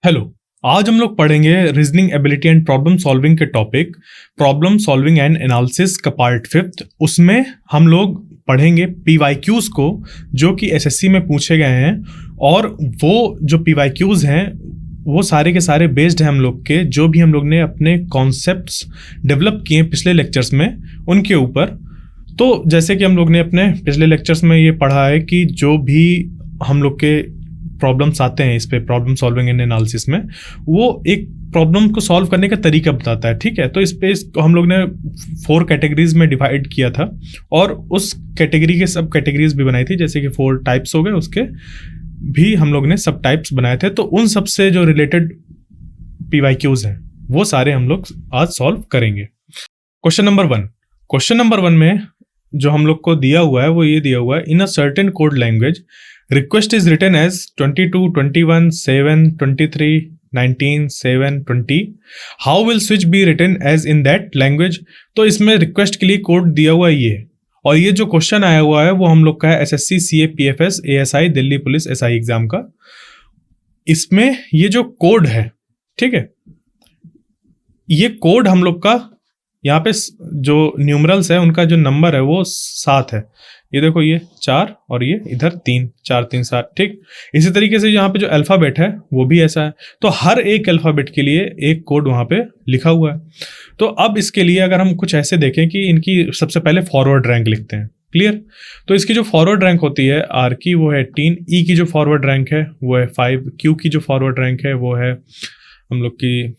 Hello. आज हम लोग पढ़ेंगे reasoning ability and problem solving के topic problem solving and analysis का पार्ट 5। उसमें हम लोग पढ़ेंगे पीवाईक्यूज को जो कि एसएससी में पूछे गए हैं, और वो जो पीवाईक्यूज हैं वो सारे के सारे बेस्ड हैं हम लोग के जो भी हम लोग ने अपने कॉन्सेप्ट्स डेवलप किए पिछले लेक्चर्स में उनके ऊपर। तो जैसे कि हम लोग ने अपने पिछले लेक्चर्स में ये पढ़ा है कि जो भी हम लोग के प्रॉब्लम्स आते हैं इस पे प्रॉब्लम सॉल्विंग एंड एनालिसिस में, वो एक प्रॉब्लम को सॉल्व करने का तरीका बताता है। ठीक है, तो इस पे हम लोग ने 4 कैटेगरीज में डिवाइड किया था और उस कैटेगरी के सब कैटेगरीज भी बनाई थी, जैसे कि 4 टाइप्स हो गए, उसके भी हम लोग ने सब टाइप्स बनाए थे। तो उन सब से जो रिलेटेड पीवाईक्यूज हैं वो सारे हम लोग आज सॉल्व करेंगे। क्वेश्चन नंबर 1 में जो हम लोग को दिया हुआ है वो ये दिया हुआ है, in a certain code language request is written as 22, 21, 7, 23, 19, 7, 20. How will switch be written as in that language? तो इसमें रिक्वेस्ट के लिए कोड दिया हुआ है ये, और ये जो क्वेश्चन आया हुआ है वो हम लोग का है SSC CAPFs ASI Delhi police SI exam का। इसमें ये जो कोड है, ठीक है, ये कोड हम लोग का यहाँ पे जो न्यूमरल्स है उनका जो नंबर है वो 7 है। ये देखो, ये 4 और ये इधर 3, 4 3 7। ठीक, इसी तरीके से यहाँ पे जो अल्फाबेट है वो भी ऐसा है। तो हर एक अल्फाबेट के लिए एक कोड वहाँ पे लिखा हुआ है। तो अब इसके लिए अगर हम कुछ ऐसे देखें कि इनकी सबसे पहले फॉरवर्ड रैंक लिखते हैं। क्लियर? तो इसकी जो फॉरवर्ड रैंक होती है आर की वो है 18, ई की जो फॉरवर्ड रैंक है वो है 5, क्यू की जो फॉरवर्ड रैंक है वो है हम लोग की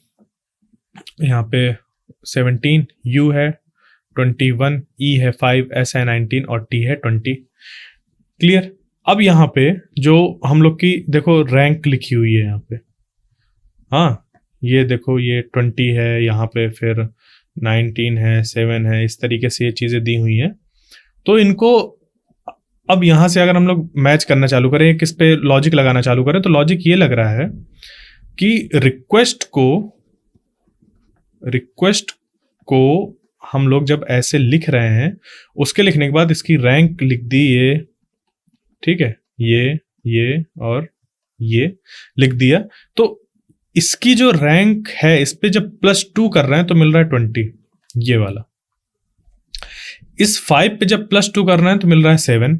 यहाँ पे 17, यू है 21, ई है 5, एस है 19 और टी है 20। क्लियर? अब यहाँ पे जो हम लोग की देखो रैंक लिखी हुई है यहाँ पे, हाँ ये देखो ये 20 है, यहाँ पे फिर 19 है, 7 है, इस तरीके से ये चीज़ें दी हुई हैं। तो इनको अब यहाँ से अगर हम लोग मैच करना चालू करें, किस पे लॉजिक लगाना चालू करें, तो लॉजिक ये लग रहा है कि रिक्वेस्ट को हम लोग जब ऐसे लिख रहे हैं, उसके लिखने के बाद इसकी रैंक लिख दी ये, ठीक है, ये और ये लिख दिया। तो इसकी जो रैंक है इस पे जब +2 कर रहे हैं तो मिल रहा है 20, ये वाला। इस 5 पे जब +2 कर रहे हैं तो मिल रहा है 7।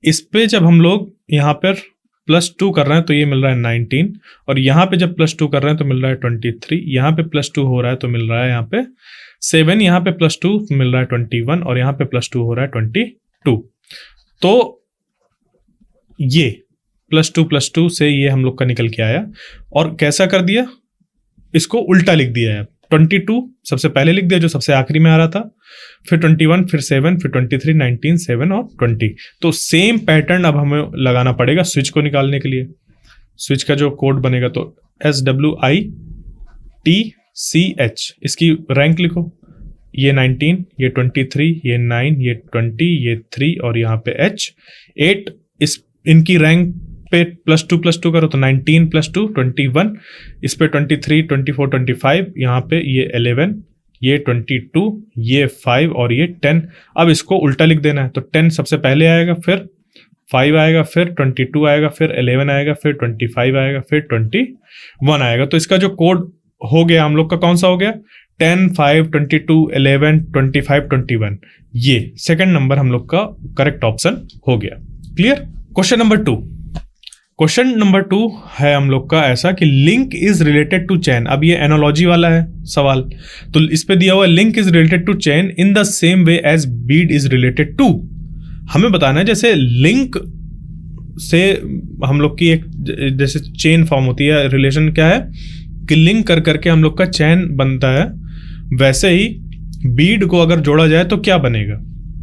इस पे जब हम लोग यहाँ पर +2 कर रहे हैं तो ये मिल रहा है 19, और यहाँ पे जब +2 कर रहे हैं तो मिल रहा है 23। यहाँ पे +2 हो रहा है तो मिल रहा है यहाँ पे 7, यहाँ पे +2 मिल रहा है 21, और यहाँ पे +2 हो रहा है 22। तो ये +2 से ये हम लोग का निकल के आया, और कैसा कर दिया, इसको उल्टा लिख दिया है। 22 सबसे पहले लिख दिया जो सबसे आखिरी में आ रहा था, फिर 21, फिर 7, फिर 23, 19, 7 और 20। तो सेम पैटर्न अब हमें लगाना पड़ेगा स्विच को निकालने के लिए। स्विच का जो कोड बनेगा तो SWITCH, इसकी रैंक लिखो, ये 19, ये 23, ये 9, ये 20, ये 3 और यहाँ पे H 8। इस इनकी रैंक पे +2 करो तो 19 +2 21, इस पे 23, 24, 25, यहाँ पे ये 11, ये 22, ये 5 और ये 10। अब इसको उल्टा लिख देना है, तो 10 सबसे पहले आएगा, फिर 5 आएगा, फिर 22 आएगा, फिर 11 आएगा, फिर 25 आएगा, फिर 21 आएगा। तो इसका जो कोड हो गया हम लोग का कौन सा हो गया, 10, 5, 22, 11, 25, 21। ये सेकंड नंबर हम लोग का करेक्ट ऑप्शन हो गया। क्लियर? क्वेश्चन नंबर 2 है हम लोग का ऐसा कि link is related to chain. अब ये एनालॉजी वाला है सवाल, तो इस पे दिया हुआ है link is related to chain in the same way as bead is related to. हमें बताना है जैसे लिंक से हम लोग की एक जैसे चेन फॉर्म होती है, रिलेशन क्या है कि लिंक कर करके हम लोग का चैन बनता है, वैसे ही बीड को अगर जोड़ा जाए तो क्या बनेगा।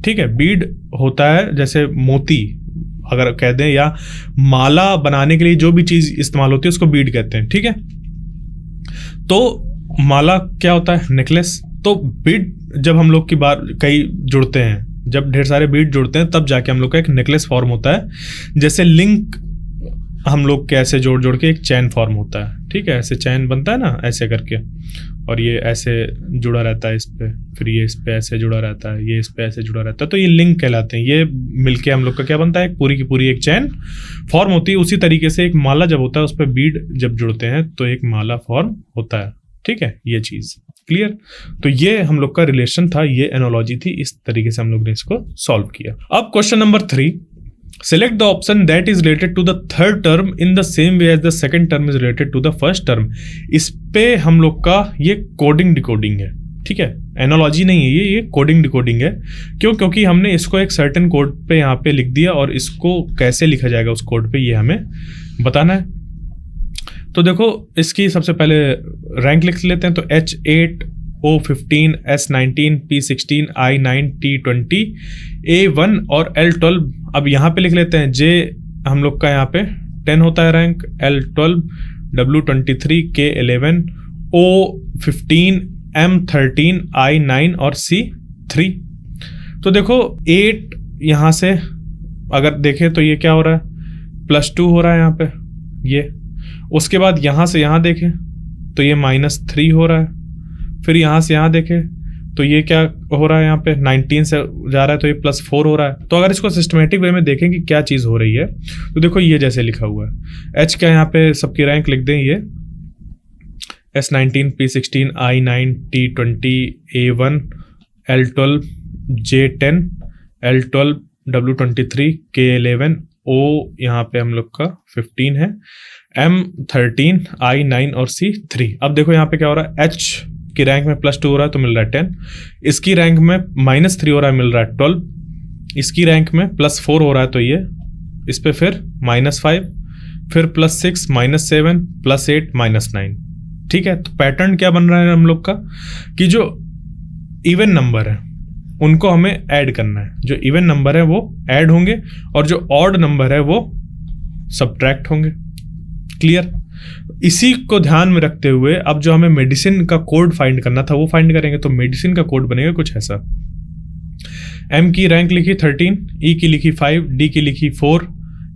ठीक है, बीड होता है जैसे मोती अगर कह दें, या माला बनाने के लिए जो भी चीज इस्तेमाल होती है उसको बीड कहते हैं। ठीक है, तो माला क्या होता है, नेकलेस। तो बीड जब हम लोग की बार कई जुड़ते हैं, जब ढेर सारे बीड जुड़ते हैं तब जाके हम लोग का एक नेकलेस फॉर्म होता है। जैसे लिंक हम लोग के ऐसे जोड़ जोड़ के एक चैन फॉर्म होता है। ठीक है, ऐसे चैन बनता है ना, ऐसे करके और ये ऐसे जुड़ा रहता है इस पे, फिर ये इस पे ऐसे जुड़ा रहता है, ये इस पे ऐसे जुड़ा रहता है, तो ये लिंक कहलाते हैं। ये मिलके हम लोग का क्या बनता है, एक पूरी की पूरी एक चैन फॉर्म होती है। उसी तरीके से एक माला जब होता है, उस पर बीड जब जुड़ते हैं तो एक माला फॉर्म होता है। ठीक है, ये चीज क्लियर। तो ये हम लोग का रिलेशन था, ये एनोलॉजी थी, इस तरीके से हम लोग ने इसको सॉल्व किया। अब question number 3, select the option that is related to the third term in the same way as the second term is related to the first term। इस पे हम लोग का ये कोडिंग डिकोडिंग है। ठीक है, एनालॉजी नहीं है ये कोडिंग डिकोडिंग है। क्यों? क्योंकि हमने इसको एक सर्टेन कोड पे यहाँ पे लिख दिया और इसको कैसे लिखा जाएगा उस कोड पे ये हमें बताना है। तो देखो इसकी सबसे पहले रैंक लिख लेते हैं। तो H8 O15 S19 P16 I9 T20 A1 और L12। अब यहाँ पे लिख लेते हैं J हम लोग का यहाँ पे 10 होता है rank, L12 W23 K11 O15 M13 I9 और C3। तो देखो 8 यहाँ से अगर देखें तो ये क्या हो रहा है, +2 हो रहा है यहाँ पे ये। उसके बाद यहाँ से यहाँ देखें तो ये -3 हो रहा है। फिर यहाँ से यहाँ देखें तो ये क्या हो रहा है, यहाँ पे 19 से जा रहा है तो ये +4 हो रहा है। तो अगर इसको सिस्टमेटिक वे में देखें कि क्या चीज़ हो रही है, तो देखो ये जैसे लिखा हुआ है H का यहाँ पे सबकी रैंक लिख दें, ये S19 P16 I9 T20 A1 L12 J10 L12 W23 K11 O यहाँ पे हम लोग का 15 है, M13 I9 और C3। अब देखो यहाँ पे क्या हो रहा है, H की रैंक में +2 हो रहा है तो मिल रहा है 10, इसकी रैंक में -3 हो रहा है मिल रहा है 12, इसकी रैंक में +4 हो रहा है तो ये इस पे फिर -5, फिर +6 -7 +8 -9। ठीक है, तो पैटर्न क्या बन रहा है हम लोग का कि जो इवन नंबर है उनको हमें ऐड करना है, जो इवन नंबर है वो ऐड होंगे और जो ऑड नंबर है वो सब्ट्रैक्ट होंगे। क्लियर। इसी को ध्यान में रखते हुए अब जो हमें मेडिसिन का कोड फाइंड करना था वो फाइंड करेंगे। तो मेडिसिन का कोड बनेगा कुछ ऐसा, M की रैंक लिखी 13, E की लिखी 5, D की लिखी 4,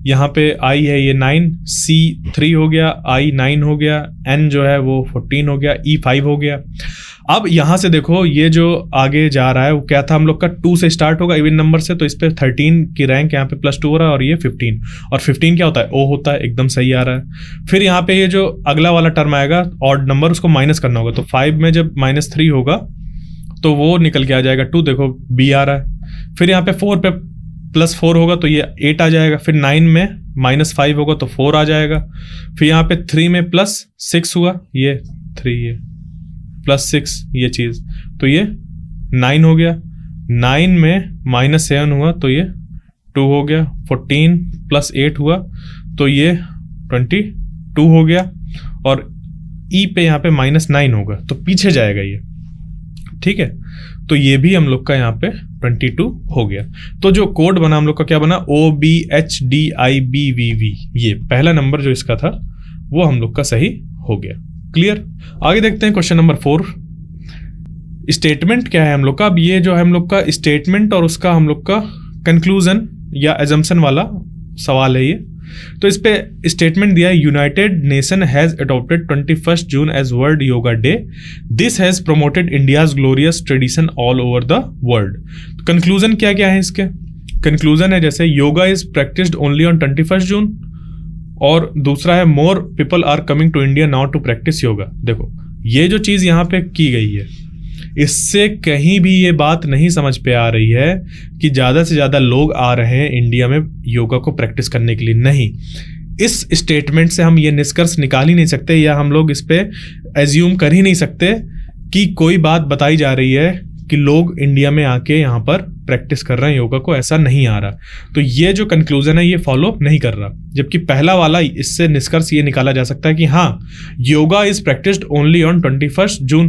यहाँ पे I है ये 9, C 3 हो गया, I 9 हो गया, N जो है वो 14 हो गया, E 5 हो गया। अब यहाँ से देखो ये जो आगे जा रहा है वो क्या था, हम लोग का 2 से स्टार्ट होगा इवन नंबर से, तो इस पे 13 की रैंक यहाँ पे +2 हो रहा है और ये 15, और 15 क्या होता है, O होता है, एकदम सही आ रहा है। फिर यहाँ पे ये जो अगला वाला टर्म आएगा ऑड नंबर, उसको माइनस करना होगा, तो 5 में जब -3 होगा तो वो निकल के आ जाएगा 2, देखो B आ रहा है। फिर यहाँ पे 4 पे +4 होगा तो ये 8 आ जाएगा। फिर 9 में -5 होगा तो 4 आ जाएगा। फिर यहाँ पे 3 में +6 हुआ, ये 3 ये +6 ये चीज़, तो ये 9 हो गया। 9 में -7 हुआ तो ये 2 हो गया। 14 + 8 हुआ तो ये 22 हो गया, और E पे यहाँ पे -9 होगा तो पीछे जाएगा ये। ठीक है, तो ये भी हम लोग का यहाँ पे 22 हो गया। तो जो कोड बना हम लोग का क्या बना, OBHDIBVV, ये पहला नंबर जो इसका था वो हम लोग का सही हो गया। क्लियर। आगे देखते हैं क्वेश्चन नंबर 4। स्टेटमेंट क्या है हम लोग का। अब ये जो है हम लोग का स्टेटमेंट और उसका हम लोग का कंक्लूजन या एजम्पशन वाला सवाल है ये। तो इस पे स्टेटमेंट दिया है, United Nation has adopted 21 June as world yoga day, this has promoted India's glorious tradition all over the world. Conclusion क्या क्या है इसके। कंक्लूजन है जैसे yoga is practised only on 21 June, और दूसरा है more people are coming to India now to practise yoga. देखो ये जो चीज़ यहाँ पे की गई है, इससे कहीं भी ये बात नहीं समझ पे आ रही है कि ज़्यादा से ज़्यादा लोग आ रहे हैं इंडिया में योगा को प्रैक्टिस करने के लिए। नहीं, इस स्टेटमेंट से हम ये निष्कर्ष निकाल ही नहीं सकते, या हम लोग इस पे एज्यूम कर ही नहीं सकते कि कोई बात बताई जा रही है कि लोग इंडिया में आके यहाँ पर प्रैक्टिस कर रहे हैं योगा को, ऐसा नहीं आ रहा। तो ये जो कंक्लूजन है ये फॉलो नहीं कर रहा। जबकि पहला वाला, इससे निष्कर्ष ये निकाला जा सकता है कि हाँ, yoga is practised only on 21 June.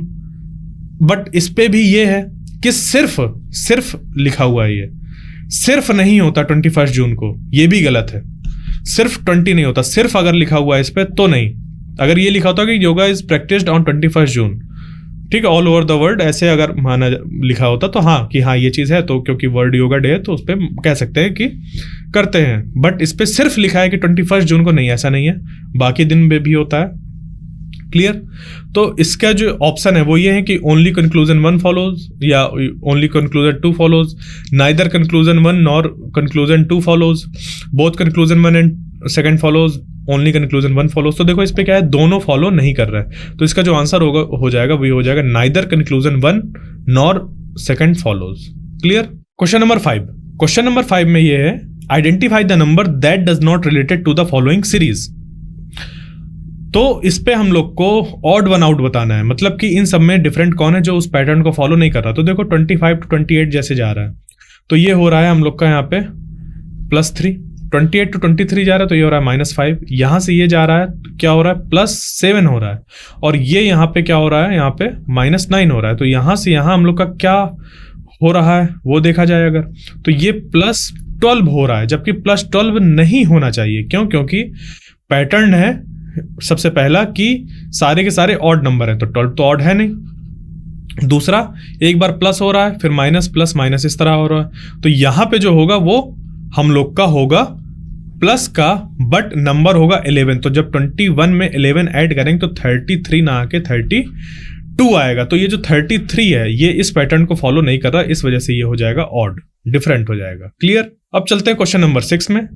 But इस पे भी ये है कि सिर्फ लिखा हुआ है, ये सिर्फ नहीं होता 21 जून को, ये भी गलत है। सिर्फ 20 नहीं होता, सिर्फ अगर लिखा हुआ है इस पे तो नहीं। अगर ये लिखा होता कि योगा इज प्रैक्टिस्ड ऑन 21 जून, ठीक है, ऑल ओवर द वर्ल्ड, ऐसे अगर माना लिखा होता तो हाँ कि हाँ ये चीज़ है, तो क्योंकि वर्ल्ड योगा डे है तो उस पर कह सकते हैं कि करते हैं। बट इस पे सिर्फ लिखा है कि 21 जून को, नहीं, ऐसा नहीं है, बाकी दिन में भी होता है। क्लियर। तो इसका जो ऑप्शन है वो ये है कि ओनली कंक्लूजन 1 फॉलोज या only conclusion 2 follows, neither conclusion 1 nor conclusion 2 follows, both conclusion 1 and second follows, only conclusion 1 follows. तो देखो इस पे क्या है, दोनों फॉलो नहीं कर रहा है, तो इसका जो आंसर होगा हो जाएगा वही हो जाएगा neither conclusion 1 nor second follows. Clear. Question number 5, question number 5 में ये है identify the number that does not related to the following series. तो इस पे हम लोग को ऑड वन आउट बताना है, मतलब कि इन सब में डिफरेंट कौन है जो उस पैटर्न को फॉलो नहीं कर रहा। तो देखो 25 to 28 जैसे जा रहा है, तो ये हो रहा है हम लोग का यहाँ पे +3, 28 to 23 जा रहा है तो ये हो रहा है -5, यहाँ से ये जा रहा है क्या हो रहा है +7 हो रहा है, और ये यहाँ पे क्या हो रहा है, यहाँ पे -9 हो रहा है। तो यहाँ से यहाँ हम लोग का क्या हो रहा है वो देखा जाए अगर, तो ये +12 हो रहा है, जबकि +12 नहीं होना चाहिए। क्यों? क्योंकि पैटर्न है सबसे पहला कि सारे के सारे ऑड नंबर है, तो 12 तो ऑड है नहीं। दूसरा, एक बार प्लस हो रहा है फिर माइनस प्लस माइनस इस तरह हो रहा है, तो यहां पे जो होगा वो हम लोग का होगा प्लस का, बट नंबर होगा 11। तो जब 21 में 11 ऐड करेंगे तो 33 ना आके 32 आएगा। तो ये जो 33 है ये इस पैटर्न को फॉलो नहीं कर रहा, इस वजह से ये हो जाएगा ऑड, डिफरेंट हो जाएगा। क्लियर। अब चलते हैं क्वेश्चन नंबर 6 में।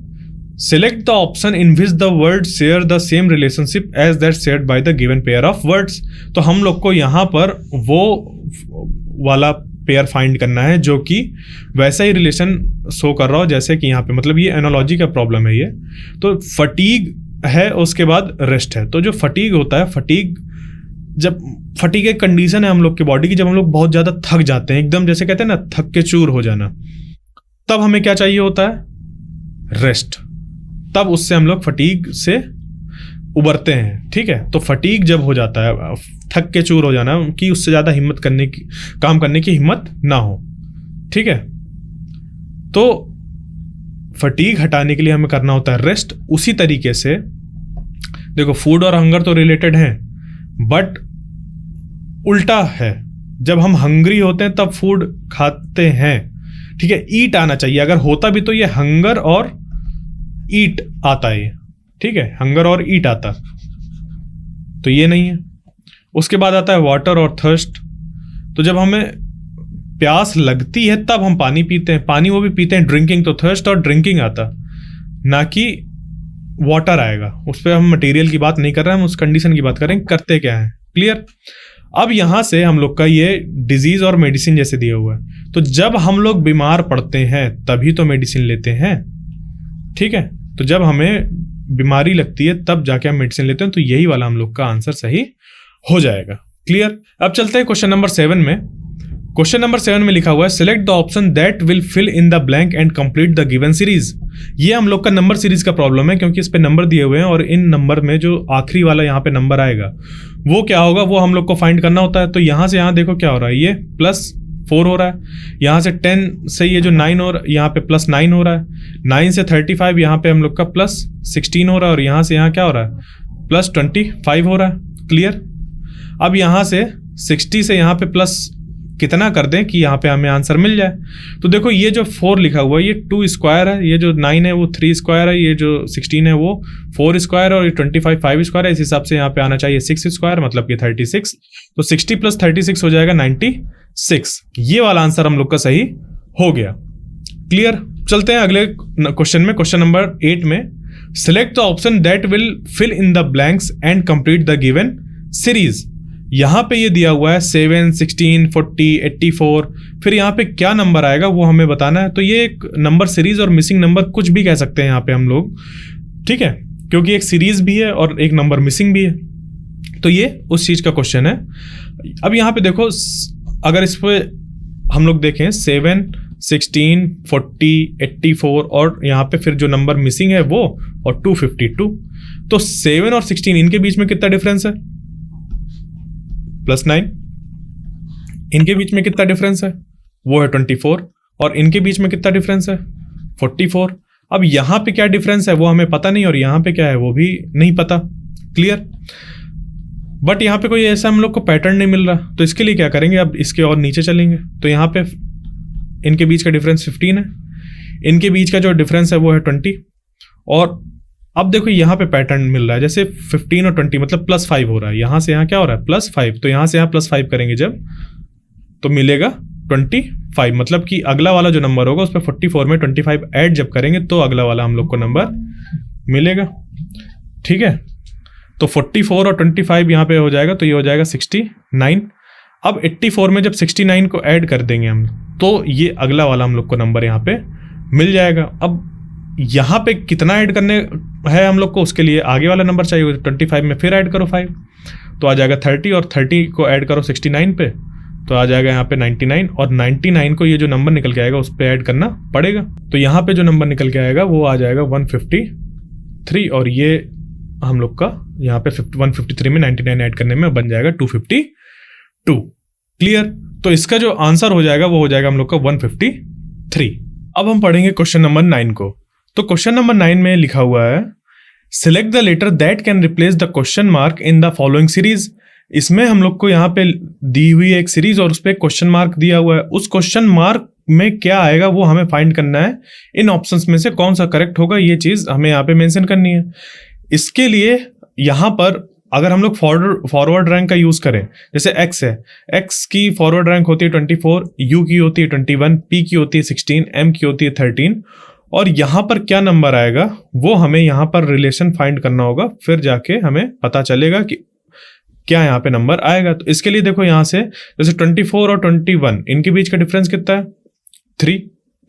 Select the option in which the words share the same relationship as that shared by the given pair of words। तो हम लोग को यहाँ पर वो वाला पेयर फाइंड करना है जो कि वैसा ही रिलेशन शो कर रहा हो जैसे कि यहाँ पे, मतलब ये एनालॉजी का प्रॉब्लम है ये। तो फटीग है, उसके बाद रेस्ट है। तो जो फटीग होता है, जब फटीग एक कंडीशन है हम लोग की बॉडी की, जब हम लोग बहुत ज़्यादा थक जाते हैं, एकदम जैसे कहते हैं ना थक के चूर हो जाना, तब हमें क्या चाहिए होता है, रेस्ट। तब उससे हम लोग फटीग से उबरते हैं। ठीक है, तो फटीग जब हो जाता है, थक के चूर हो जाना, कि उससे ज़्यादा हिम्मत करने की, काम करने की हिम्मत ना हो। ठीक है, तो फटीग हटाने के लिए हमें करना होता है रेस्ट। उसी तरीके से देखो फूड और हंगर तो रिलेटेड हैं, बट उल्टा है, जब हम हंग्री होते हैं तब फूड खाते हैं। ठीक है, ईट आना चाहिए, अगर होता भी तो ये हंगर और ईट आता है। ठीक है, हंगर और ईट आता, तो ये नहीं है। उसके बाद आता है वाटर और थर्स्ट। तो जब हमें प्यास लगती है तब हम पानी पीते हैं, पानी वो भी पीते हैं ड्रिंकिंग, तो थर्स्ट और ड्रिंकिंग आता, ना कि वाटर आएगा। उस पर हम मटेरियल की बात नहीं कर रहे हैं, हम उस कंडीशन की बात करें करते क्या है। क्लियर। अब यहां से हम लोग का ये डिजीज और मेडिसिन जैसे दिया हुआ है, तो जब हम लोग बीमार पड़ते हैं तभी तो मेडिसिन लेते हैं। ठीक है, तो जब हमें बीमारी लगती है तब जाके हम मेडिसिन लेते हैं, तो यही वाला हम लोग का आंसर सही हो जाएगा। क्लियर। अब चलते हैं क्वेश्चन नंबर 7 में। क्वेश्चन नंबर 7 में लिखा हुआ है select the option that will fill in the blank and complete the given series. ये हम लोग का नंबर सीरीज का प्रॉब्लम है, क्योंकि इस पे नंबर दिए हुए हैं और इन नंबर में जो आखिरी वाला यहाँ पे नंबर आएगा वो क्या होगा, वो हम लोग को फाइंड करना होता है। तो यहाँ से यहाँ देखो क्या हो रहा है, ये +4 हो रहा है, यहाँ से 10 से ये जो 9 हो रहा है, यहाँ पे +9 हो रहा है, 9 से 35 यहाँ पे हम लोग का +16 हो रहा है, और यहाँ से यहाँ क्या हो रहा है +25 हो रहा है। क्लियर। अब यहाँ से 60 से यहाँ पे प्लस कितना कर दें कि यहाँ पे हमें आंसर मिल जाए। तो देखो ये जो 4 लिखा हुआ है ये 2 स्क्वायर है, ये जो 9 है वो 3 स्क्वायर है, ये जो 16 है वो 4 स्क्वायर, और ये 25 5 स्क्वायर है। इस हिसाब से यहाँ पे आना चाहिए 6 स्क्वायर, मतलब कि 36। तो 60 + 36 हो जाएगा 96। ये वाला आंसर हम लोग का सही हो गया। क्लियर। चलते हैं अगले क्वेश्चन में, क्वेश्चन नंबर 8 में। Select the option that will fill in the blanks and complete the given series. यहाँ पे ये दिया हुआ है 7, 16, 40, 84, फिर यहाँ पे क्या नंबर आएगा वो हमें बताना है। तो ये एक नंबर सीरीज और मिसिंग नंबर कुछ भी कह सकते हैं यहाँ पे हम लोग। ठीक है, क्योंकि एक सीरीज भी है और एक नंबर मिसिंग भी है, तो ये उस चीज का क्वेश्चन है। अब यहाँ पे देखो, अगर इस पे हम लोग देखें 7, 16, 40, 84 और यहाँ पे फिर जो नंबर मिसिंग है वो, और 252। तो 7 और 16 इनके बीच में कितना डिफरेंस है, +9। इनके बीच में कितना डिफरेंस है, वो है 24, और इनके बीच में कितना डिफरेंस है 44। अब यहाँ पे क्या डिफरेंस है वो हमें पता नहीं, और यहाँ पे क्या है वो भी नहीं पता। क्लियर। बट यहाँ पे कोई ऐसा हम लोग को पैटर्न नहीं मिल रहा, तो इसके लिए क्या करेंगे, अब इसके और नीचे चलेंगे। तो यहाँ पे इनके बीच का डिफरेंस 15 है, इनके बीच का जो डिफरेंस है वो है 20, और अब देखो यहाँ पे पैटर्न मिल रहा है, जैसे 15 और 20 मतलब +5 हो रहा है, यहाँ से यहाँ क्या हो रहा है +5, तो यहाँ से यहाँ +5 करेंगे जब तो मिलेगा 25, मतलब कि अगला वाला जो नंबर होगा उस पर 44 में 25 ऐड जब करेंगे तो अगला वाला हम लोग को नंबर मिलेगा। ठीक है, तो 44 और 25 यहाँ पे हो जाएगा तो ये हो जाएगा 69। अब 84 में जब 69 को ऐड कर देंगे हम तो ये अगला वाला हम लोग को नंबर यहाँ पे मिल जाएगा। अब यहाँ पे कितना ऐड करने है हम लोग को, उसके लिए आगे वाला नंबर चाहिए, 25 में फिर ऐड करो 5 तो आ जाएगा 30, और 30 को ऐड करो 69 पे तो आ जाएगा यहाँ पे 99, और 99 को ये जो नंबर निकल के आएगा उस पर ऐड करना पड़ेगा। तो यहाँ पे जो नंबर निकल के आएगा वो आ जाएगा 153, और ये हम लोग का यहाँ पे 153 में 99 ऐड करने में बन जाएगा 252। क्लियर, तो इसका जो आंसर हो जाएगा वो हो जाएगा हम लोग का 153। अब हम पढ़ेंगे क्वेश्चन नंबर 9 को। तो क्वेश्चन नंबर 9 में लिखा हुआ है select the letter that can replace the question mark in the following series. इसमें हम लोग को यहाँ पे दी हुई है एक सीरीज और उस पर क्वेश्चन मार्क दिया हुआ है, उस क्वेश्चन मार्क में क्या आएगा वो हमें फाइंड करना है, इन ऑप्शंस में से कौन सा करेक्ट होगा ये चीज हमें यहाँ पे मेंशन करनी है। इसके लिए यहाँ पर अगर हम लोग फॉरवर्ड रैंक का यूज करें, जैसे x है, x की फॉरवर्ड रैंक होती है 24, u की होती है 21, p की होती है 16, m की होती है 13, और यहाँ पर क्या नंबर आएगा वो हमें यहाँ पर रिलेशन फाइंड करना होगा, फिर जाके हमें पता चलेगा कि क्या यहाँ पे नंबर आएगा। तो इसके लिए देखो यहाँ से जैसे 24 और 21 इनके बीच का डिफरेंस कितना है 3,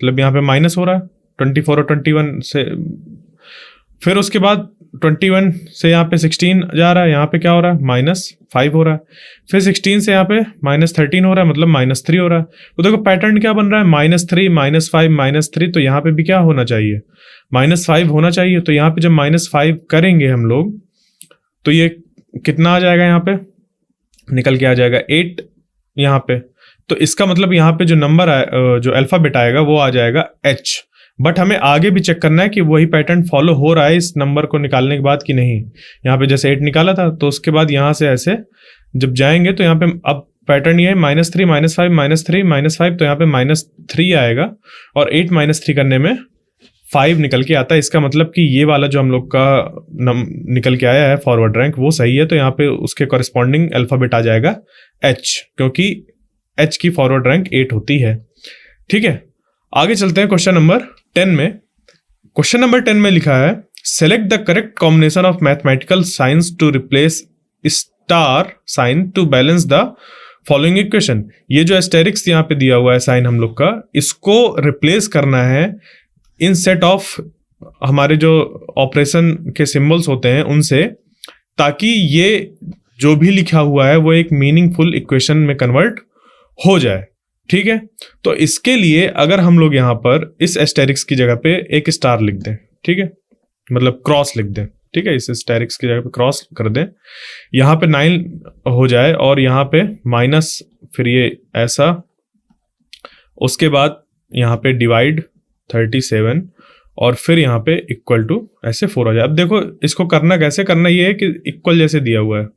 मतलब यहाँ पे माइनस हो रहा है 24 और 21 से, फिर उसके बाद 21 से यहाँ पे 16 जा रहा है, यहाँ पे क्या हो रहा है -5 हो रहा है, फिर 16 से यहाँ पे -13 हो रहा है, मतलब -3 हो रहा है। तो देखो पैटर्न क्या बन रहा है -3 -5 -3, तो यहाँ पे भी क्या होना चाहिए -5 होना चाहिए। तो यहाँ पे जब -5 करेंगे हम लोग तो ये कितना आ जाएगा, यहाँ पे निकल के आ जाएगा 8 यहाँ पे। तो इसका मतलब यहाँ पे जो नंबर जो अल्फाबेट आएगा वो आ जाएगा H। बट हमें आगे भी चेक करना है कि वही पैटर्न फॉलो हो रहा है इस नंबर को निकालने के बाद कि नहीं। यहाँ पे जैसे 8 निकाला था तो उसके बाद यहाँ से ऐसे जब जाएंगे तो यहाँ पे अब पैटर्न ये है -3 -5 -3 -5, तो यहाँ पे -3 आएगा और 8 -3 करने में 5 निकल के आता है। इसका मतलब कि ये वाला जो हम लोग का निकल के आया है फॉरवर्ड रैंक वो सही है, तो यहाँ पे उसके कॉरेस्पॉन्डिंग अल्फाबेट आ जाएगा H, क्योंकि H की फॉरवर्ड रैंक 8 होती है। ठीक है, आगे चलते हैं क्वेश्चन नंबर 10 में। क्वेश्चन नंबर 10 में लिखा है select the correct combination of mathematical signs to replace star sign to balance the following equation. ये जो एस्टेरिक्स यहाँ पे दिया हुआ है साइन हम लोग का, इसको रिप्लेस करना है इन सेट ऑफ हमारे जो ऑपरेशन के सिंबल्स होते हैं उनसे, ताकि ये जो भी लिखा हुआ है वो एक मीनिंगफुल इक्वेशन में कन्वर्ट हो जाए। ठीक है, तो इसके लिए अगर हम लोग यहाँ पर इस एस्टेरिक्स की जगह पे एक स्टार लिख दें, ठीक है, मतलब क्रॉस लिख दें, ठीक है, इस एस्टेरिक्स की जगह पे क्रॉस कर दें, यहाँ पे 9 हो जाए और यहाँ पे माइनस, फिर ये ऐसा, उसके बाद यहाँ पे डिवाइड 37 और फिर यहाँ पे इक्वल टू ऐसे 4 हो जाए। अब देखो इसको करना कैसे, करना ये है कि इक्वल जैसे दिया हुआ है,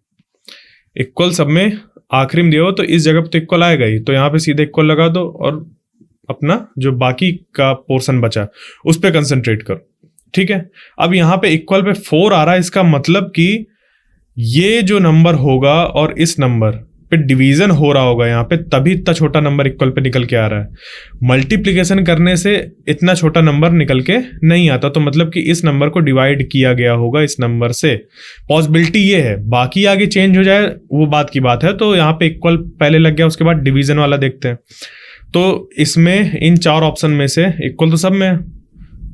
इक्वल सब में आखिरी में दिया हो तो इस जगह पे तो इक्वल आएगा ही, तो यहाँ पे सीधे इक्वल लगा दो और अपना जो बाकी का पोर्शन बचा उस पे कंसंट्रेट करो। ठीक है, अब यहाँ पे इक्वल पे 4 आ रहा है, इसका मतलब कि ये जो नंबर होगा और इस नंबर पे डिवीजन हो रहा होगा यहाँ पे, तभी इतना छोटा नंबर इक्वल पे निकल के आ रहा है। मल्टीप्लिकेशन करने से इतना छोटा नंबर निकल के नहीं आता, तो मतलब कि इस नंबर को डिवाइड किया गया होगा इस नंबर से। पॉसिबिलिटी ये है, बाकी आगे चेंज हो जाए वो बात की बात है। तो यहाँ पे इक्वल पहले लग गया, उसके बाद डिवीजन वाला देखते हैं। तो इसमें इन 4 ऑप्शन में से इक्वल तो सब में है,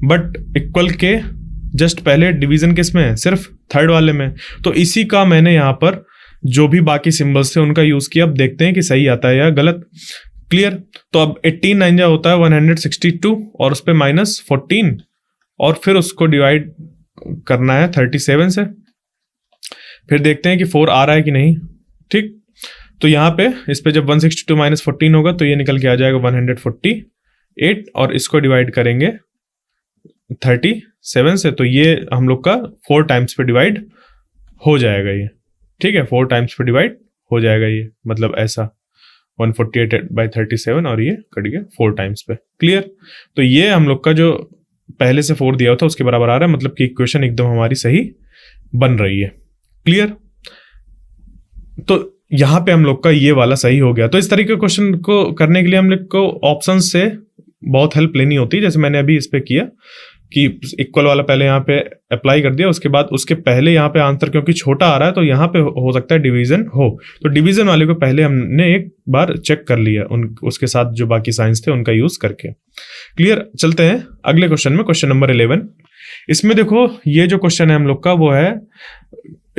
बट इक्वल के जस्ट पहले डिवीजन किस में है, सिर्फ थर्ड वाले में। तो इसी का मैंने यहाँ पर जो भी बाकी सिंबल्स थे उनका यूज किया। अब देखते हैं कि सही आता है या गलत। क्लियर, तो अब 18 9 जा होता है 162 और उस पर -14 और फिर उसको डिवाइड करना है 37 से, फिर देखते हैं कि 4 आ रहा है कि नहीं। ठीक, तो यहाँ पे इस पे जब 162 -14 होगा तो ये निकल के आ जाएगा 148 और इसको डिवाइड करेंगे 37 से, तो ये हम लोग का 4 टाइम्स पे डिवाइड हो जाएगा ये। ठीक है, 4 टाइम्स पे डिवाइड हो जाएगा ये, मतलब ऐसा 148/37 और ये कट गया 4 टाइम्स पे। क्लियर, तो ये हम लोग का जो पहले से 4 दिया हुआ था उसके बराबर आ रहा है, मतलब कि इक्वेशन एकदम हमारी सही बन रही है। क्लियर? तो यहां पे हम लोग का ये वाला सही हो गया। तो इस तरीके के क्वेश्चन को करने के लिए हम लोग को ऑप्शन से बहुत हेल्प लेनी होती है, जैसे मैंने अभी इस पे किया कि इक्वल वाला पहले यहाँ पे अप्लाई कर दिया, उसके बाद उसके पहले यहाँ पे आंसर क्योंकि छोटा आ रहा है तो यहाँ पे हो सकता है डिवीजन हो, तो डिवीजन वाले को पहले हमने एक बार चेक कर लिया उसके साथ जो बाकी साइंस थे उनका यूज करके। क्लियर? चलते हैं अगले क्वेश्चन में, क्वेश्चन नंबर 11। इसमें देखो ये जो क्वेश्चन है हम लोग का वो है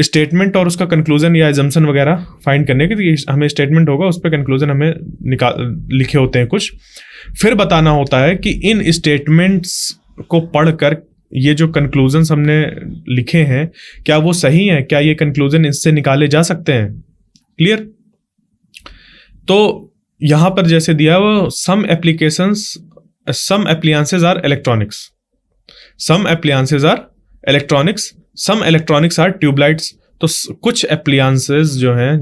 स्टेटमेंट और उसका कंक्लूजन या एजम्पशन वगैरह फाइंड करने की। हमें स्टेटमेंट होगा, उस पर कंक्लूजन हमें लिखे होते हैं कुछ, फिर बताना होता है कि इन स्टेटमेंट्स को पढ़कर ये जो कंक्लूजन्स हमने लिखे हैं क्या वो सही है, क्या ये कंक्लूजन इससे निकाले जा सकते हैं। क्लियर? तो यहां पर जैसे दिया वो some appliances are electronics, some appliances are electronics, some electronics are tubelights. तो कुछ एप्लियंसेस जो हैं,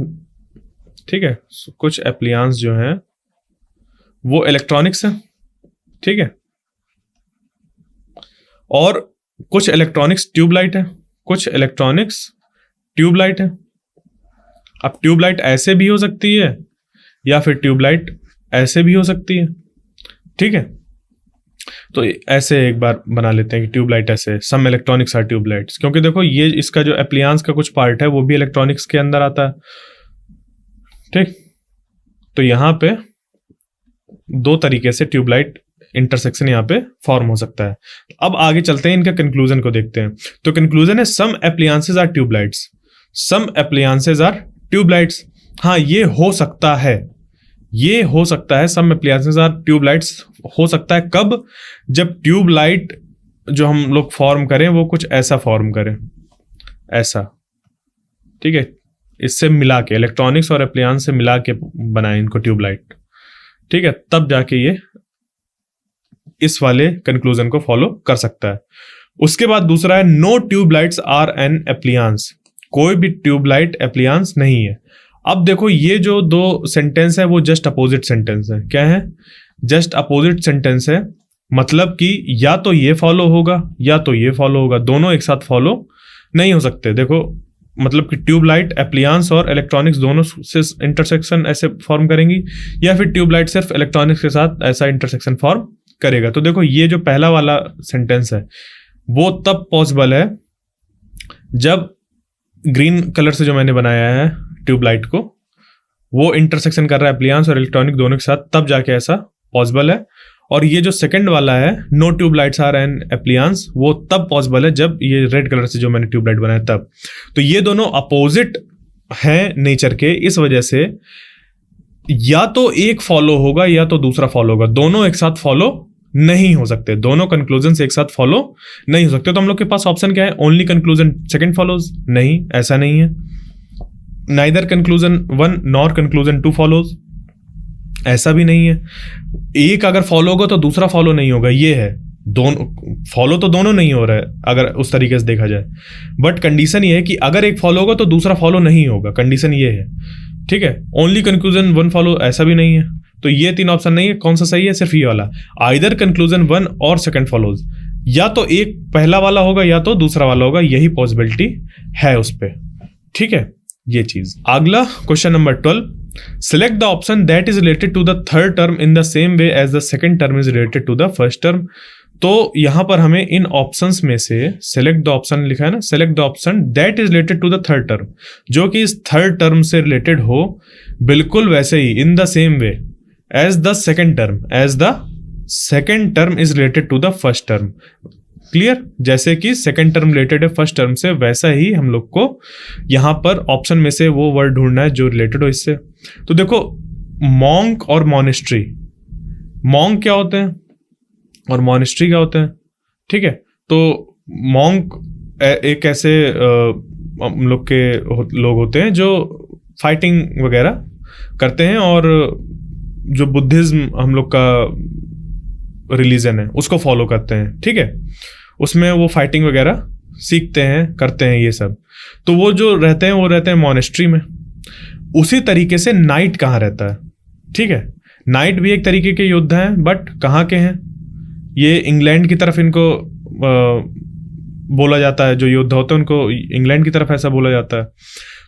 ठीक है, कुछ एप्लियंस जो हैं वो इलेक्ट्रॉनिक्स है, ठीक है, और कुछ इलेक्ट्रॉनिक्स ट्यूबलाइट है, कुछ इलेक्ट्रॉनिक्स ट्यूबलाइट है। अब ट्यूबलाइट ऐसे भी हो सकती है या फिर ट्यूबलाइट ऐसे भी हो सकती है, ठीक है। तो ऐसे एक बार बना लेते हैं कि ट्यूबलाइट ऐसे, सम इलेक्ट्रॉनिक्स आर ट्यूबलाइट्स, क्योंकि देखो ये इसका जो एप्लियंस का कुछ पार्ट है वो भी इलेक्ट्रॉनिक्स के अंदर आता है, ठीक। तो यहां पे दो तरीके से ट्यूबलाइट इंटरसेक्शन यहाँ पे फॉर्म हो सकता है। अब आगे चलते हैं, इनका कंक्लूजन को देखते हैं। तो कंक्लूजन है some appliances are tubelights, some appliances are tubelights. हाँ, ये हो सकता है, ये हो सकता है, सम एप्लियंसेस आर ट्यूबलाइट्स हो सकता है। कब? जब ट्यूबलाइट जो हम लोग फॉर्म करें वो कुछ ऐसा फॉर्म करें, ऐसा, ठीक है, इससे मिला के, इलेक्ट्रॉनिक्स और एप्लियंस से मिला के बनाए इनको ट्यूबलाइट, ठीक है, तब जाके ये इस वाले कंक्लूजन को फॉलो कर सकता है। उसके बाद दूसरा है no tubelights are an appliances, कोई भी ट्यूबलाइट एप्लियंस नहीं है। अब देखो ये जो दो सेंटेंस है वो जस्ट अपोजिट सेंटेंस है। क्या है? जस्ट अपोजिट सेंटेंस है, मतलब कि या तो ये फॉलो होगा या तो ये फॉलो होगा, दोनों एक साथ फॉलो नहीं हो सकते। देखो मतलब कि ट्यूबलाइट एप्लियंस और इलेक्ट्रॉनिक्स दोनों से इंटरसेक्शन ऐसे फॉर्म करेंगी, या फिर ट्यूबलाइट सिर्फ इलेक्ट्रॉनिक्स के साथ ऐसा इंटरसेक्शन फॉर्म करेगा। तो देखो ये जो पहला वाला सेंटेंस है वो तब पॉसिबल है जब ग्रीन कलर से जो मैंने बनाया है ट्यूबलाइट को, वो इंटरसेक्शन कर रहा है एप्लियंस और इलेक्ट्रॉनिक दोनों के साथ, तब जाके ऐसा पॉसिबल है। और ये जो सेकंड वाला है no tubelights are an appliances, वो तब पॉसिबल है जब ये रेड कलर से जो मैंने ट्यूबलाइट बनाया तब। तो ये दोनों अपोजिट हैं नेचर के, इस वजह से या तो एक फॉलो होगा या तो दूसरा फॉलो होगा, दोनों एक साथ फॉलो नहीं हो सकते, दोनों कंक्लूजन एक साथ फॉलो नहीं हो सकते। तो हम लोग के पास ऑप्शन क्या है? Only conclusion second follows? नहीं, ऐसा नहीं है। Neither conclusion 1 nor conclusion 2 follows, ऐसा भी नहीं है। एक अगर फॉलो होगा तो दूसरा फॉलो नहीं होगा, ये है। दोनों फॉलो तो दोनों नहीं हो रहा है अगर उस तरीके से देखा जाए, बट कंडीशन ये है कि अगर एक फॉलो होगा तो दूसरा फॉलो नहीं होगा, कंडीशन ये है, ठीक है। ओनली कंक्लूजन 1 फॉलो, ऐसा भी नहीं है। तो ये 3 ऑप्शन नहीं है। कौन सा सही है? सिर्फ ये वाला, आइदर कंक्लूजन 1 और सेकंड फॉलोज, या तो एक पहला वाला होगा या तो दूसरा वाला होगा, यही पॉसिबिलिटी है उस पे, ठीक है, ये चीज। अगला question number 12, select the option that is related to the third term in the same way as the second term is related to the first term। तो यहां पर हमें इन ऑप्शंस में से सेलेक्ट द ऑप्शन लिखा है ना, select the option that is related to the third term, जो कि इस थर्ड टर्म से रिलेटेड हो, बिल्कुल वैसे ही in the same way as the second term, as the second term is related to the first term. Clear? जैसे कि सेकेंड टर्म रिलेटेड है फर्स्ट टर्म से, वैसा ही हम लोग को यहां पर ऑप्शन में से वो वर्ड ढूंढना है जो रिलेटेड हो इससे। तो देखो मॉन्क और मॉनेस्ट्री, मॉन्क क्या होते हैं और मॉनेस्ट्री क्या होते हैं, ठीक है। तो मॉन्क एक ऐसे हम लोग के लोग होते हैं जो फाइटिंग वगैरह करते हैं, और जो बुद्धिज्म हम लोग का रिलीजन है उसको फॉलो करते हैं, ठीक है। उसमें वो फाइटिंग वगैरह सीखते हैं, करते हैं ये सब। तो वो जो रहते हैं वो रहते हैं मॉनेस्ट्री में। उसी तरीके से नाइट कहाँ रहता है, ठीक है। नाइट भी एक तरीके के योद्धा हैं, बट कहाँ के हैं? ये इंग्लैंड की तरफ इनको बोला जाता है, जो योद्धा होते हैं उनको इंग्लैंड की तरफ ऐसा बोला जाता है।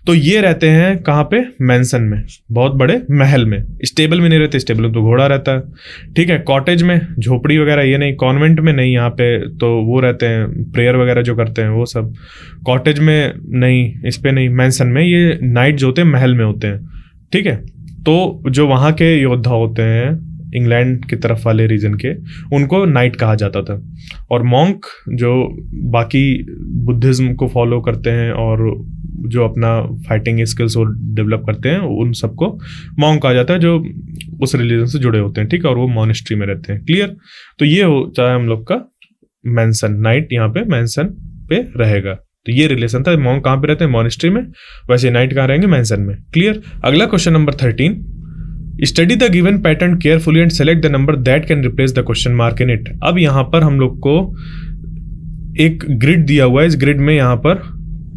तो ये रहते हैं कहाँ पे, मैंसन में, बहुत बड़े महल में। स्टेबल में नहीं रहते, स्टेबल में तो घोड़ा रहता है, ठीक है। कॉटेज में, झोपड़ी वगैरह ये नहीं, कॉन्वेंट में नहीं, यहाँ पे तो वो रहते हैं प्रेयर वगैरह जो करते हैं वो सब। कॉटेज में नहीं, इस पे नहीं, मैंसन में ये नाइट जो होते हैं महल में होते हैं, ठीक है। तो जो वहाँ के योद्धा होते हैं इंग्लैंड की तरफ वाले रीजन के, उनको नाइट कहा जाता था। और मॉन्क जो बाकी बुद्धिज्म को फॉलो करते हैं और जो अपना फाइटिंग स्किल्स और डेवलप करते हैं, उन सबको मॉन्क कहा जाता है, जो उस रिलीजन से जुड़े होते हैं, ठीक है। और वो मॉनेस्ट्री में रहते हैं, क्लियर। तो ये होता है हम लोग का मैंसन, नाइट यहाँ पे मैंसन पे रहेगा। तो ये रिलेशन था, मॉन्क कहाँ पे रहते हैं, मॉनेस्ट्री में, वैसे नाइट कहाँ रहेंगे, मैंसन में, क्लियर। अगला question number 13, study the given pattern carefully and select the number that can replace the question mark in it. अब यहाँ पर हम लोग को एक ग्रिड दिया हुआ है, इस ग्रिड में यहाँ पर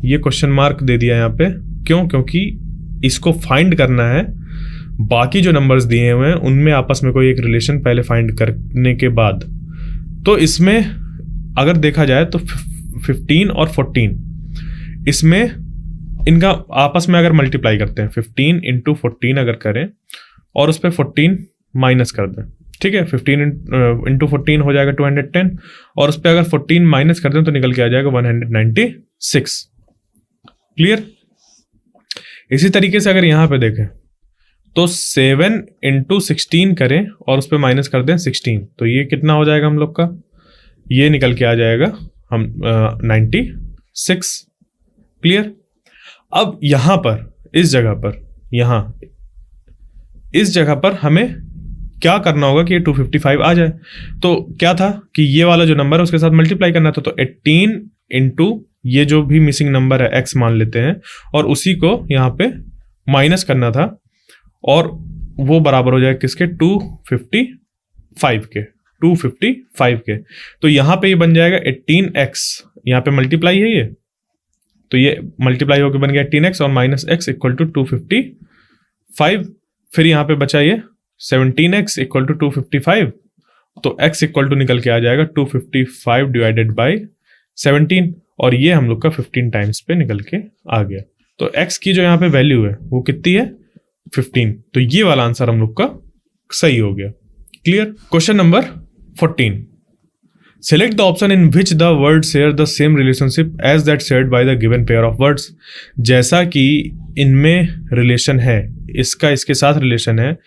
ये क्वेश्चन मार्क दे दिया यहाँ पे, क्यों, क्योंकि इसको फाइंड करना है। बाकी जो नंबर्स दिए हुए हैं उनमें आपस में कोई एक रिलेशन पहले फाइंड करने के बाद, तो इसमें अगर देखा जाए तो 15 और 14, इसमें इनका आपस में अगर मल्टीप्लाई करते हैं, 15 इंटू 14 अगर करें और उस पर 14 माइनस कर दें, ठीक है, 15 इंटू 14 हो जाएगा 210, और उस पर अगर 14 माइनस कर दें तो निकल के आ जाएगा 196, क्लियर। इसी तरीके से अगर यहां पे देखें तो 7 इंटू 16 करें और उस पर माइनस कर दें 16, तो ये कितना हो जाएगा हम लोग का, ये निकल के आ जाएगा हम 96, क्लियर। अब यहां पर इस जगह पर, यहां इस जगह पर हमें क्या करना होगा कि ये 255 आ जाए। तो क्या था कि ये वाला जो नंबर है उसके साथ मल्टीप्लाई करना था, तो 18 इंटू ये जो भी मिसिंग नंबर है x मान लेते हैं, और उसी को यहाँ पे माइनस करना था, और वो बराबर हो जाएगा किसके, 255 के। तो यहाँ पे ये बन जाएगा 18x, यहाँ पे मल्टीप्लाई है ये, तो ये मल्टीप्लाई होकर बन गया 18x और माइनस x इक्वल टू 255। फिर यहाँ पे बचा ये 17x इक्वल टू 255, तो x इक्वल टू निकल के आ जाएगा 255 डिवाइडेड बाई 17, और ये हम लोग का 15 टाइम्स पे निकल के आ गया। तो x की जो यहाँ पे वैल्यू है वो कितनी है, 15। तो ये वाला आंसर हम लोग का सही हो गया, clear. Question number 14, select the option in which the word share the same relationship as that shared by the given pair of words. जैसा कि इनमें रिलेशन है, इसका इसके साथ रिलेशन है,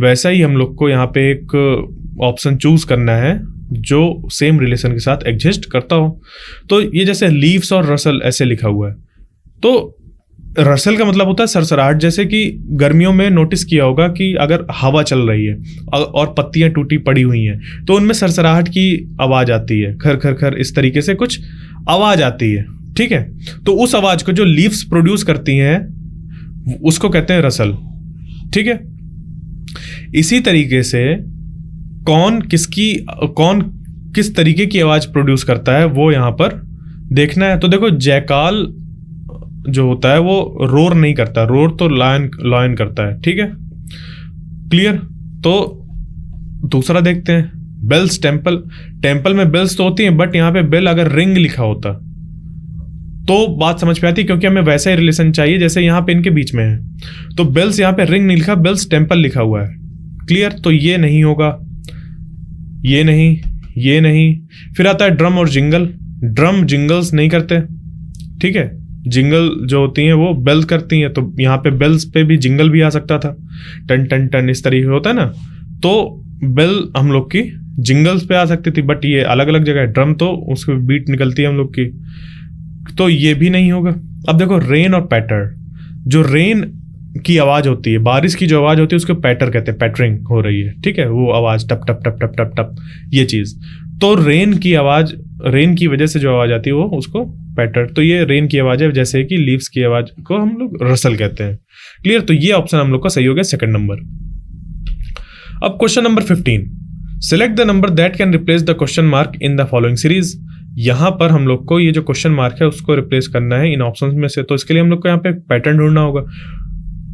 वैसा ही हम लोग को यहाँ पे एक ऑप्शन चूज करना है जो सेम रिलेशन के साथ एग्जिस्ट करता हो। तो ये जैसे लीव्स और रसल ऐसे लिखा हुआ है, तो रसल का मतलब होता है सरसराहट। जैसे कि गर्मियों में नोटिस किया होगा कि अगर हवा चल रही है और पत्तियां टूटी पड़ी हुई हैं तो उनमें सरसराहट की आवाज आती है, खर खर खर इस तरीके से कुछ आवाज आती है, ठीक है। तो उस आवाज को जो लीव्स प्रोड्यूस करती हैं उसको कहते हैं रसल, ठीक है। इसी तरीके से कौन किस तरीके की आवाज प्रोड्यूस करता है वो यहां पर देखना है। तो देखो, जयकाल जो होता है वो रोर नहीं करता, रोर तो लायन करता है, ठीक है, क्लियर। तो दूसरा देखते हैं, बेल्स, टेम्पल में बेल्स तो होती हैं, बट यहाँ पे बेल अगर रिंग लिखा होता तो बात समझ में आती, क्योंकि हमें वैसा ही रिलेशन चाहिए जैसे यहाँ पे इनके बीच में है। तो बेल्स यहाँ पे रिंग नहीं लिखा, बेल्स टेम्पल लिखा हुआ है, क्लियर। तो ये नहीं होगा, ये नहीं। फिर आता है ड्रम और जिंगल, ड्रम जिंगल्स नहीं करते, ठीक है। जिंगल जो होती हैं वो बेल करती हैं, तो यहाँ पे बेल्स पे भी जिंगल भी आ सकता था, टन टन टन इस तरीके होता है ना। तो बेल हम लोग की जिंगल्स पे आ सकती थी, बट ये अलग अलग जगह है। ड्रम तो उसकी बीट निकलती है हम लोग की, तो ये भी नहीं होगा। अब देखो, रेन और पैटर, जो रेन की आवाज होती है, बारिश की जो आवाज होती है उसको पैटर कहते हैं, पैटरिंग हो रही है, ठीक है, वो आवाज टप टप टप टप टप टप, ये चीज। तो रेन की आवाज, रेन की वजह से जो आवाज आती है वो उसको पैटर, तो ये रेन की आवाज है, जैसे कि लीव्स की आवाज को हम लोग रसल कहते हैं, क्लियर। तो ये ऑप्शन हम लोग का सही हो गया, सेकंड नंबर। अब question number 15, select the number that can replace the question mark in the following series. यहां पर हम लोग को ये जो क्वेश्चन मार्क है उसको रिप्लेस करना है इन ऑप्शंस में से। तो इसके लिए हम लोग को यहाँ पे पैटर्न ढूंढना होगा।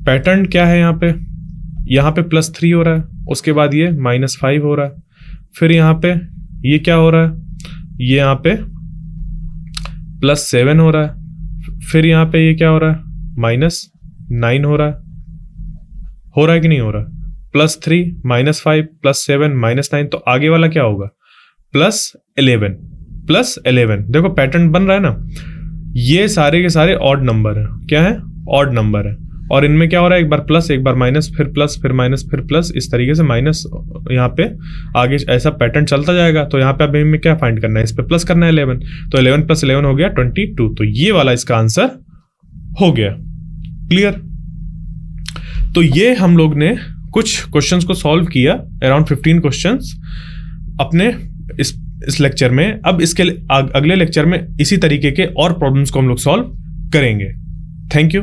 पैटर्न क्या है, यहाँ पे +3 हो रहा है, उसके बाद ये -5 हो रहा है, फिर यहाँ पे ये क्या हो रहा है, ये यहाँ पे +7 हो रहा है, फिर यहाँ पे ये क्या हो रहा है, -9 हो रहा है कि नहीं हो रहा, +3 -5 +7 -9, तो आगे वाला क्या होगा, +11 देखो पैटर्न बन रहा है ना, ये सारे के सारे ऑड नंबर है, क्या है, ऑड नंबर है, और इनमें क्या हो रहा है, एक बार प्लस एक बार माइनस, फिर प्लस फिर माइनस फिर प्लस, इस तरीके से माइनस यहाँ पे आगे ऐसा पैटर्न चलता जाएगा। तो यहाँ पे अभी हमें क्या फाइंड करना है, इस पे प्लस करना है 11, तो 11 + 11 हो गया 22, तो ये वाला इसका आंसर हो गया। क्लियर। तो ये हम लोग ने कुछ क्वेश्चंस को सॉल्व किया, अराउंड 15 क्वेश्चंस अपने इस लेक्चर में। अब इसके अगले लेक्चर में इसी तरीके के और प्रॉब्लम्स को हम लोग सॉल्व करेंगे। Thank you.